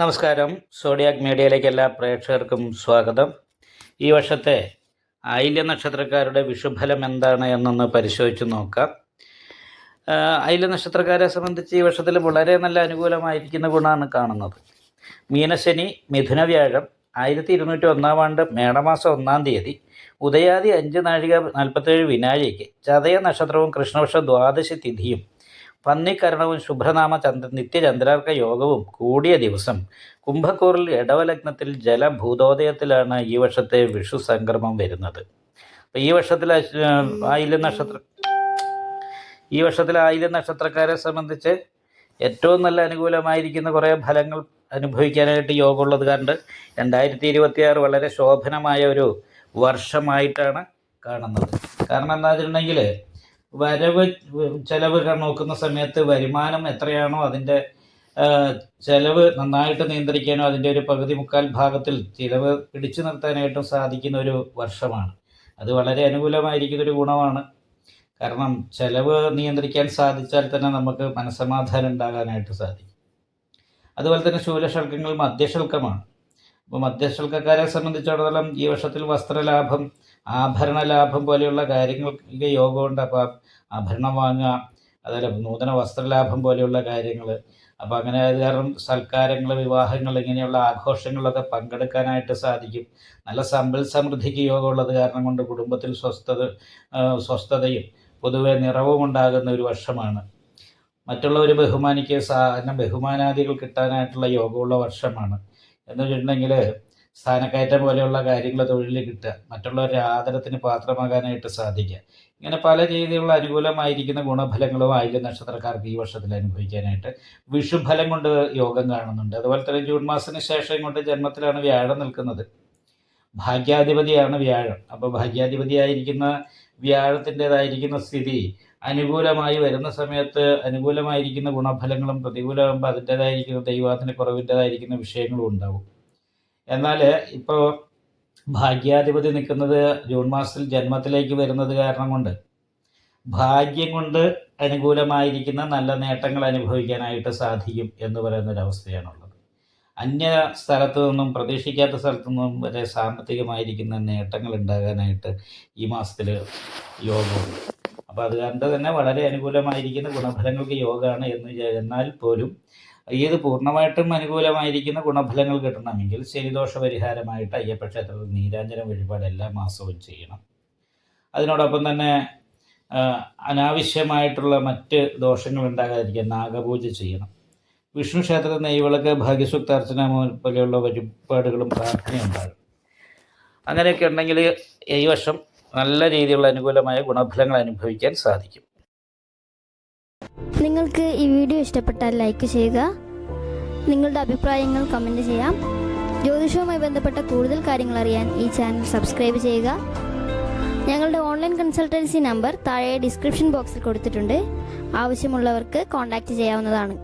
നമസ്കാരം. സോഡിയാക് മീഡിയയിലേക്ക് എല്ലാ പ്രേക്ഷകർക്കും സ്വാഗതം. ഈ വർഷത്തെ ആയില്യ നക്ഷത്രക്കാരുടെ വിഷുഫലം എന്താണ് എന്നൊന്ന് പരിശോധിച്ച് നോക്കാം. ആയില്യ നക്ഷത്രക്കാരെ സംബന്ധിച്ച് ഈ വർഷത്തിൽ വളരെ നല്ല അനുകൂലമായിരിക്കുന്ന ഗുണമാണ് കാണുന്നത്. മീനശനി മിഥുന വ്യാഴം 1201 ആണ്ട് മേടമാസം 1-ാം തീയതി ഉദയാദി 5:47 വിനാഴിക്ക് ചതയ നക്ഷത്രവും കൃഷ്ണപക്ഷ ദ്വാദശി തിഥിയും പന്നിക്കരണവും ശുഭ്രനാമ നിത്യചന്ദ്രാർക്ക യോഗവും കൂടിയ ദിവസം കുംഭക്കൂറിൽ ഇടവലഗ്നത്തിൽ ജലഭൂതോദയത്തിലാണ് ഈ വർഷത്തെ വിഷു സംക്രമം വരുന്നത്. അപ്പോൾ ഈ വർഷത്തിൽ ആയില്യ നക്ഷത്രക്കാരെ സംബന്ധിച്ച് ഏറ്റവും നല്ല അനുകൂലമായിരിക്കുന്ന കുറേ ഫലങ്ങൾ അനുഭവിക്കാനായിട്ട് യോഗമുള്ളത് കാരണം 2026 വളരെ ശോഭനമായ ഒരു വർഷമായിട്ടാണ് കാണുന്നത്. കാരണം എന്താ വെച്ചിട്ടുണ്ടെങ്കിൽ വരവ് ചെലവ് നോക്കുന്ന സമയത്ത് വരുമാനം എത്രയാണോ അതിൻ്റെ ചെലവ് നന്നായിട്ട് നിയന്ത്രിക്കാനോ അതിൻ്റെ ഒരു പകുതി മുക്കാൽ ഭാഗത്തിൽ ചിലവ് പിടിച്ചു നിർത്താനായിട്ടും സാധിക്കുന്ന ഒരു വർഷമാണ്. അത് വളരെ അനുകൂലമായിരിക്കുന്നൊരു ഗുണമാണ്. കാരണം ചെലവ് നിയന്ത്രിക്കാൻ സാധിച്ചാൽ തന്നെ നമുക്ക് മനസ്സമാധാനം ഉണ്ടാകാനായിട്ട് സാധിക്കും. അതുപോലെ തന്നെ ശൂലശൽക്കങ്ങൾ മധ്യശൽക്കമാണ്. അപ്പോൾ മധ്യശൽക്കക്കാരെ സംബന്ധിച്ചിടത്തോളം ഈ വർഷത്തിൽ വസ്ത്രലാഭം, ആഭരണ ലാഭം പോലെയുള്ള കാര്യങ്ങൾക്ക് യോഗമുണ്ട്. അപ്പോൾ ആഭരണം വാങ്ങുക, അതുപോലെ നൂതന വസ്ത്രലാഭം പോലെയുള്ള കാര്യങ്ങൾ. അപ്പോൾ അങ്ങനെ അത് കാരണം സൽക്കാരങ്ങൾ, വിവാഹങ്ങൾ, ഇങ്ങനെയുള്ള ആഘോഷങ്ങളിലൊക്കെ പങ്കെടുക്കാനായിട്ട് സാധിക്കും. നല്ല സമ്പൽ സമൃദ്ധിക്ക് യോഗമുള്ളത് കാരണം കൊണ്ട് കുടുംബത്തിൽ സ്വസ്ഥതയും പൊതുവെ നിറവും ഉണ്ടാകുന്ന ഒരു വർഷമാണ്. മറ്റുള്ളവർ ബഹുമാനാദികൾ കിട്ടാനായിട്ടുള്ള യോഗമുള്ള വർഷമാണ്. എന്ന് വെച്ചിട്ടുണ്ടെങ്കിൽ സ്ഥാനക്കയറ്റം പോലെയുള്ള കാര്യങ്ങൾ തൊഴിൽ കിട്ടുക, മറ്റുള്ളവരുടെ ആദരത്തിന് പാത്രമാകാനായിട്ട് സാധിക്കുക, ഇങ്ങനെ പല രീതിയിലുള്ള അനുകൂലമായിരിക്കുന്ന ഗുണഫലങ്ങളും ആയില്യ നക്ഷത്രക്കാർക്ക് ഈ വർഷത്തിൽ അനുഭവിക്കാനായിട്ട് വിഷുഫലം കൊണ്ട് യോഗം കാണുന്നുണ്ട്. അതുപോലെ തന്നെ ജൂൺ മാസത്തിന് ശേഷം ഇങ്ങോട്ട് ജന്മത്തിലാണ് വ്യാഴം നിൽക്കുന്നത്. ഭാഗ്യാധിപതിയാണ് വ്യാഴം. അപ്പോൾ ഭാഗ്യാധിപതിയായിരിക്കുന്ന വ്യാഴത്തിൻ്റെതായിരിക്കുന്ന സ്ഥിതി അനുകൂലമായി വരുന്ന സമയത്ത് അനുകൂലമായിരിക്കുന്ന ഗുണഫലങ്ങളും പ്രതികൂലമാകുമ്പോൾ അതിൻ്റേതായിരിക്കുന്ന ദൈവാധീന കുറവിൻ്റേതായിരിക്കുന്ന വിഷയങ്ങളും ഉണ്ടാവും. എന്നാൽ ഇപ്പോൾ ഭാഗ്യാധിപതി നിൽക്കുന്നത് ജൂൺ മാസത്തിൽ ജന്മത്തിലേക്ക് വരുന്നത് കാരണം കൊണ്ട് ഭാഗ്യം കൊണ്ട് അനുകൂലമായിരിക്കുന്ന നല്ല നേട്ടങ്ങൾ അനുഭവിക്കാനായിട്ട് സാധിക്കും എന്ന് പറയുന്നൊരവസ്ഥയാണുള്ളത്. അന്യ സ്ഥലത്തു നിന്നും പ്രതീക്ഷിക്കാത്ത സ്ഥലത്തു നിന്നും വരെ സാമ്പത്തികമായിരിക്കുന്ന നേട്ടങ്ങൾ ഉണ്ടാകാനായിട്ട് ഈ മാസത്തിൽ യോഗമുണ്ട്. അപ്പോൾ അത് കണ്ട് തന്നെ വളരെ അനുകൂലമായിരിക്കുന്ന ഗുണഫലങ്ങൾക്ക് യോഗമാണ് എന്നാൽ പോലും ഇത് പൂർണ്ണമായിട്ടും അനുകൂലമായിരിക്കുന്ന ഗുണഫലങ്ങൾ കിട്ടണമെങ്കിൽ ശനിദോഷ പരിഹാരമായിട്ട് അയ്യപ്പ ക്ഷേത്രത്തിൽ നീരാഞ്ജന വഴിപാട് എല്ലാ മാസവും ചെയ്യണം. അതിനോടൊപ്പം തന്നെ അനാവശ്യമായിട്ടുള്ള മറ്റ് ദോഷങ്ങൾ ഉണ്ടാകാതിരിക്കാൻ നാഗപൂജ ചെയ്യണം. വിഷ്ണു ക്ഷേത്രത്തിൽ നെയ്വിളക്ക്, ഭാഗ്യസൂക്താർച്ചന പോലെയുള്ള വഴിപാടുകളും പ്രാർത്ഥനയുണ്ടാകും. അങ്ങനെയൊക്കെ ഉണ്ടെങ്കിൽ ഈ വർഷം നല്ല രീതിയിലുള്ള അനുകൂലമായ ഗുണഫലങ്ങൾ അനുഭവിക്കാൻ സാധിക്കും. നിങ്ങൾക്ക് ഈ വീഡിയോ ഇഷ്ടപ്പെട്ടാൽ ലൈക്ക് ചെയ്യുക, നിങ്ങളുടെ അഭിപ്രായങ്ങൾ കമൻറ്റ് ചെയ്യാം. ജ്യോതിഷവുമായി ബന്ധപ്പെട്ട കൂടുതൽ കാര്യങ്ങൾ അറിയാൻ ഈ ചാനൽ സബ്സ്ക്രൈബ് ചെയ്യുക. ഞങ്ങളുടെ ഓൺലൈൻ കൺസൾട്ടൻസി നമ്പർ താഴെ ഡിസ്ക്രിപ്ഷൻ ബോക്സിൽ കൊടുത്തിട്ടുണ്ട്. ആവശ്യമുള്ളവർക്ക് കോൺടാക്റ്റ് ചെയ്യാവുന്നതാണ്.